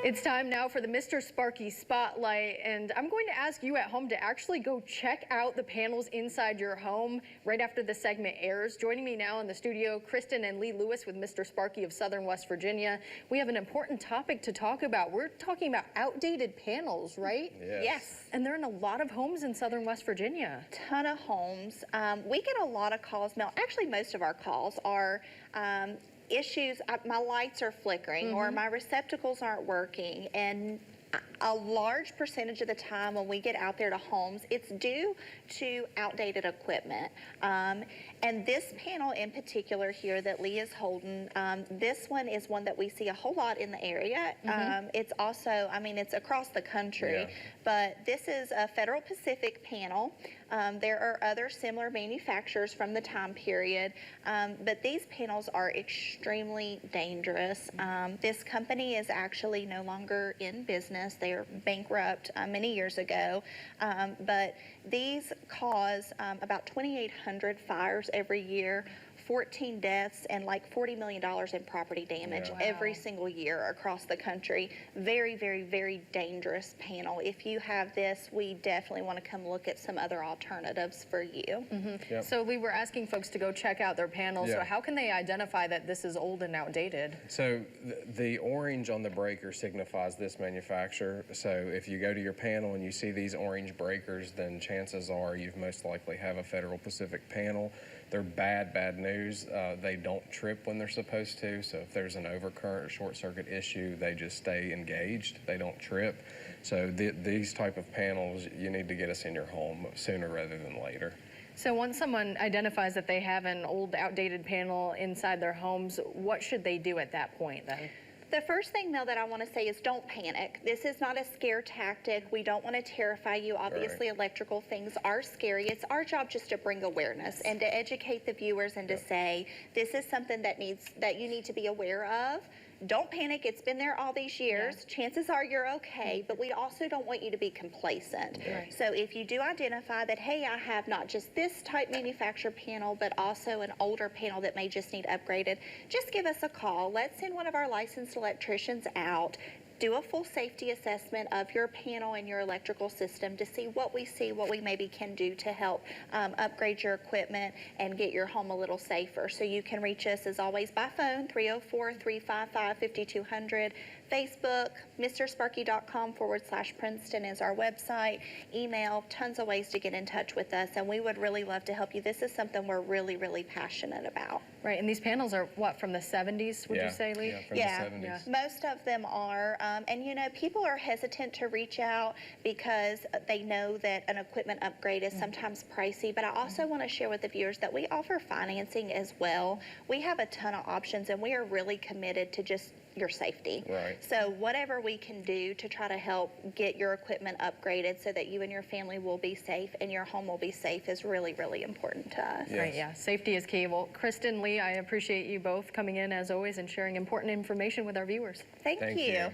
It's time now for the Mr. Sparky Spotlight, and I'm going to ask you at home to actually go check out the panels inside your home right after the segment airs. Joining me now in the studio, Kristen and Lee Lewis with Mr. Sparky of Southern West Virginia. We have an important topic to talk about. We're talking about outdated panels, right? Yes. And they're in a lot of homes in Southern West Virginia. Ton of homes. We get a lot of calls now. Actually, most of our calls are issues, my lights are flickering or my receptacles aren't working, and a large percentage of the time when we get out there to homes, it's due to outdated equipment. And this panel in particular here that Lee is holding, this one is one that we see a whole lot in the area. It's also, I mean, it's across the country, but this is a Federal Pacific panel. There are other similar manufacturers from the time period, but these panels are extremely dangerous. This company is actually no longer in business. They are bankrupt many years ago, but these cause about 2,800 fires every year, 14 deaths, and like $40 million in property damage every single year across the country. Very, very, very dangerous panel. If you have this, we definitely want to come look at some other alternatives for you. So Lee, we're asking folks to go check out their panels. So how can they identify that this is old and outdated? So the orange on the breaker signifies this manufacturer. So if you go to your panel and you see these orange breakers, then chances are you've most likely have a Federal Pacific panel. They're bad news. They don't trip when they're supposed to. So if there's an overcurrent or short circuit issue, they just stay engaged. They don't trip. So these type of panels, you need to get us in your home sooner rather than later. So once someone identifies that they have an old, outdated panel inside their homes, what should they do at that point then? The first thing, though, that I want to say is don't panic. This is not a scare tactic. We don't want to terrify you. Obviously, electrical things are scary. It's our job just to bring awareness and to educate the viewers and to say this is something that you need to be aware of. Don't panic. It's been there all these years. Chances are you're okay, but we also don't want you to be complacent. So if you do identify that, hey, I have not just this type manufacturer panel, but also an older panel that may just need upgraded, just give us a call. Let's send one of our licensed electricians out, do a full safety assessment of your panel and your electrical system to see what we maybe can do to help upgrade your equipment and get your home a little safer. So you can reach us as always by phone, 304-355-5200. Facebook, mrsparky.com/Princeton is our website. Email, tons of ways to get in touch with us, and we would really love to help you. This is something we're really, really passionate about. Right, and these panels are what, from the 70s, would you say, Lee? Yeah, from the 70s. Most of them are, and you know, people are hesitant to reach out because they know that an equipment upgrade is sometimes pricey, but I also want to share with the viewers that we offer financing as well. We have a ton of options, and we are really committed to just your safety. So whatever we can do to try to help get your equipment upgraded so that you and your family will be safe and your home will be safe is really, really important to us. Right, safety is key. Well, Kristen, Lee, I appreciate you both coming in as always and sharing important information with our viewers. Thank you.